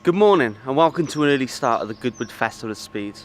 Good morning and welcome to an early start of the Goodwood Festival of Speed.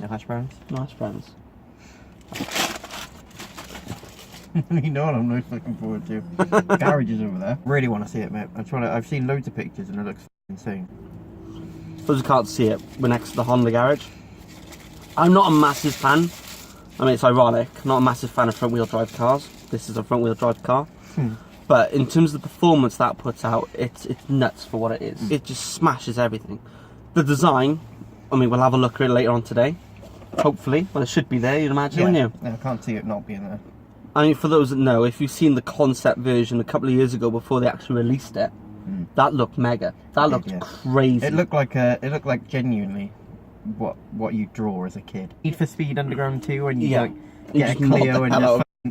Hash browns? Nice browns. You know what I'm most looking forward to? Garage is over there. Really want to see it, mate. I've seen loads of pictures and it looks insane. For those who can't see it, we're next to the Honda garage. I'm not a massive fan. I mean, it's ironic. I'm not a massive fan of front-wheel drive cars. This is a front-wheel drive car. But in terms of the performance that puts out, it's nuts for what it is. It just smashes everything. The design, I mean, we'll have a look at it later on today. Hopefully. Well, it should be there, you'd imagine, wouldn't you? No, I can't see it not being there. I mean, for those that know, if you've seen the concept version a couple of years ago before they actually released it, that looked mega. That looked crazy. It looked like genuinely what you draw as a kid. Need for Speed Underground 2 when you get a Clio and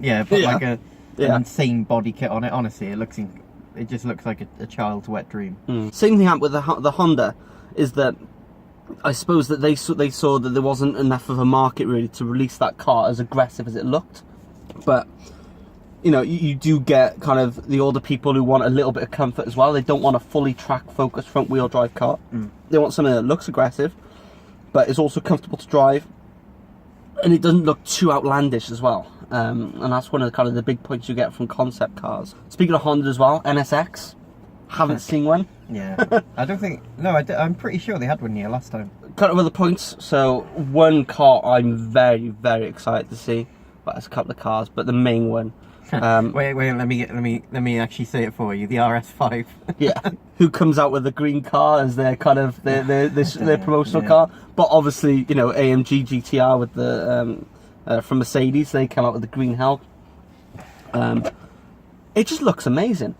just put like an insane body kit on it. Honestly, it just looks like a child's wet dream. Same thing happened with the Honda, is that I suppose that they saw that there wasn't enough of a market really to release that car as aggressive as it looked. But you know, you do get kind of the older people who want a little bit of comfort as well. They don't want a fully track focused front wheel drive car. They want something that looks aggressive but is also comfortable to drive, and it doesn't look too outlandish as well. And that's one of the kind of the big points you get from concept cars. Speaking of Honda as well, NSX, haven't seen one. Yeah, I don't think. No, I'm pretty sure they had one here last time. Couple of other points. So one car I'm very, very excited to see. Well, there's a couple of cars, but the main one. Wait, let me actually say it for you. The RS5. Yeah. Who comes out with the green car as their kind of their promotional car? But obviously, you know, AMG GTR with the from Mercedes, they come out with the green hell. It just looks amazing.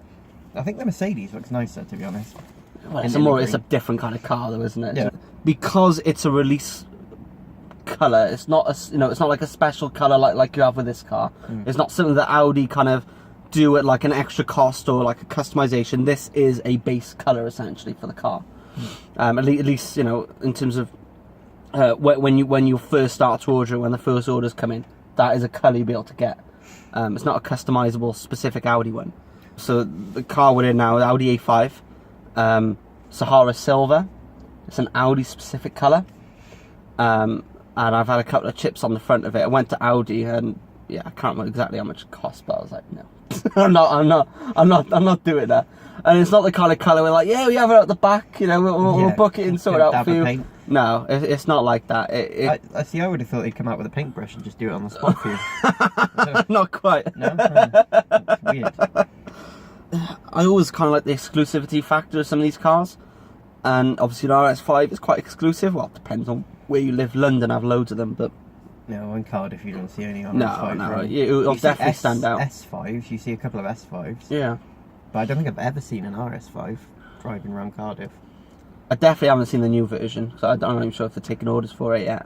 I think the Mercedes looks nicer, to be honest. Well, it's a different kind of car, though, isn't it? Yeah. Because it's a release colour. It's not it's not like a special colour like you have with this car. It's not something that Audi kind of do at like an extra cost or like a customization. This is a base colour essentially for the car. At least, you know, in terms of when you first start to order, when the first orders come in, that is a colour you'll be able to get. It's not a customizable specific Audi one. So the car we're in now, the Audi A5, Sahara Silver. It's an Audi specific colour, and I've had a couple of chips on the front of it. I went to Audi, and yeah, I can't remember exactly how much it cost, but I was like, no, I'm not doing that. And it's not the kind of colour we're like, yeah, we have it at the back, you know, we'll book it and sort it out for you. Paint. No, it's not like that. I see. I would have thought they'd come out with a paintbrush and just do it on the spot for you. Not quite. No, it's weird. I always kind of like the exclusivity factor of some of these cars, and obviously the RS5 is quite exclusive. Well, it depends on where you live. London have loads of them, but no, in Cardiff you don't see any RS5. No, it'll definitely stand out. S5s, you see a couple of S5s. Yeah, but I don't think I've ever seen an RS5 driving around Cardiff. I definitely haven't seen the new version, so I'm not even sure if they're taking orders for it yet.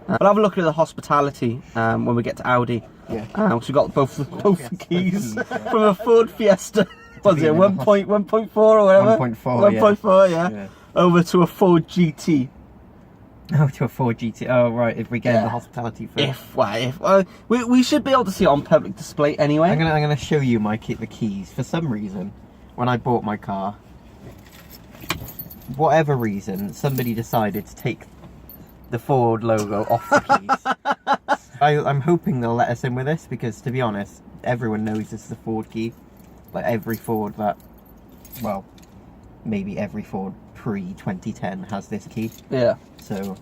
I'll have a look at the hospitality when we get to Audi. Yeah. So we got both the keys from a Ford Fiesta. Was it 1.4 or whatever? 1.4, yeah. Over to a Ford GT. Oh, to a Ford GT. Oh, right. If we get the hospitality first. We should be able to see it on public display anyway. I'm gonna show you the keys. For some reason, when I bought my car, whatever reason, somebody decided to take the Ford logo off the keys. I'm hoping they'll let us in with this, because to be honest, everyone knows this is a Ford key. Like every Ford that, well, maybe every Ford pre-2010 has this key. Yeah. So,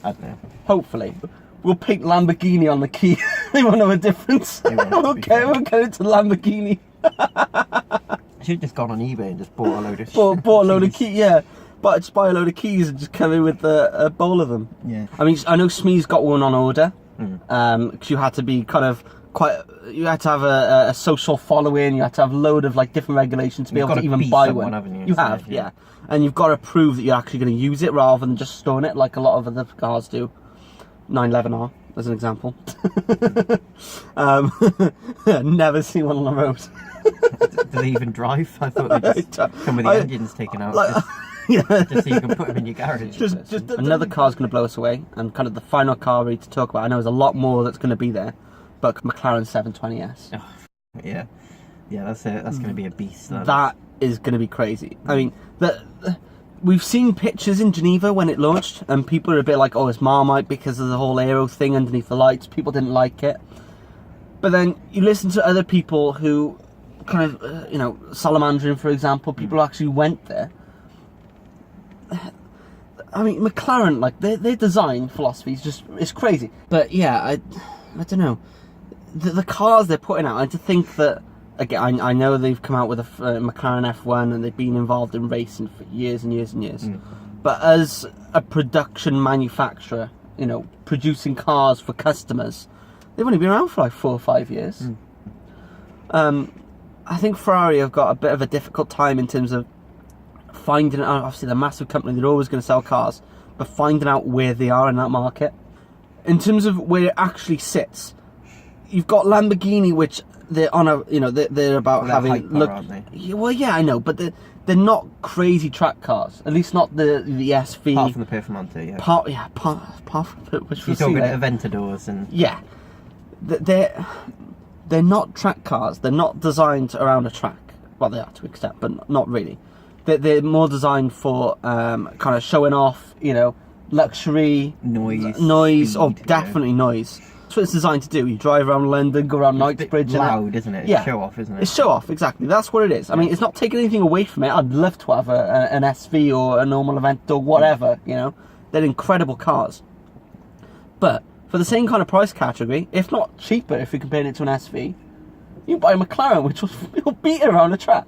I don't know. Hopefully. We'll paint Lamborghini on the key. They won't know a difference. We'll get it to Lamborghini. I should have just gone on eBay and just bought a load of bought a load of keys, yeah. But just buy a load of keys and just come in with a bowl of them. Yeah. I mean, I know Smee's got one on order. Because you had to be kind of you had to have a social following, you had to have a load of like different regulations to be able to even buy one. Haven't You have, yeah. And you've got to prove that you're actually going to use it rather than just storing it like a lot of other cars do. 911R, as an example. Never seen one on the road. Do they even drive? I thought they just come with the engines taken out. Yeah. Just so you can put them in your garage. Just another car's going to blow us away, and kind of the final car we need to talk about. I know there's a lot more that's going to be there, but McLaren 720S. Oh, yeah, that's going to be a beast. That is going to be crazy. I mean, we've seen pictures in Geneva when it launched, and people are a bit like, "Oh, it's Marmite because of the whole aero thing underneath the lights." People didn't like it, but then you listen to other people who kind of, Salamandrian, for example, people who actually went there. I mean, McLaren, like, their design philosophy is it's crazy. But yeah, I don't know. The cars they're putting out, and to think that, again, I know they've come out with a McLaren F1 and they've been involved in racing for years and years and years. But as a production manufacturer, producing cars for customers, they've only been around for like 4 or 5 years. I think Ferrari have got a bit of a difficult time in terms of finding out. Obviously, they're a massive company, they're always going to sell cars, but finding out where they are in that market. In terms of where it actually sits, you've got Lamborghini, which they're on they're about having look. Aren't they? Well, yeah, I know, but they're not crazy track cars. At least not the SV. Apart from the Performante, yeah. Apart from which you're talking Aventadors and yeah, they're not track cars. They're not designed around a track. Well, they are to an extent, but not really. They're more designed for kind of showing off, luxury, noise, speed, definitely noise. That's what it's designed to do. You drive around London, go around Knightsbridge. It's loud, isn't it? Yeah. It's show off, isn't it? It's show off, exactly. That's what it is. I mean, it's not taking anything away from it. I'd love to have an SV or a normal Aventador or whatever, They're incredible cars. But for the same kind of price category, if not cheaper if you're comparing it to an SV, you can buy a McLaren, which will beat it around the track.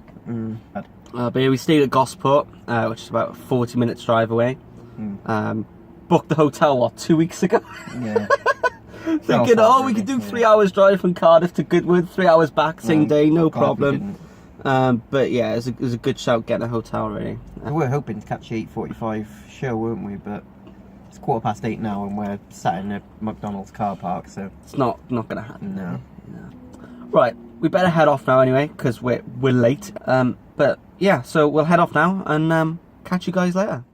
But yeah, we stayed at Gosport, which is about a 40 minutes drive away. Booked the hotel, 2 weeks ago? Yeah. Thinking, we could do 3 hours drive from Cardiff to Goodwood, 3 hours back, same day, no problem. But yeah, it was a good shout getting a hotel, really. We were hoping to catch the 8:45 show, weren't we? But it's 8:15 now, and we're sat in a McDonald's car park, so it's not going to happen. No. Right, we better head off now anyway, because we're late. But yeah, so we'll head off now and catch you guys later.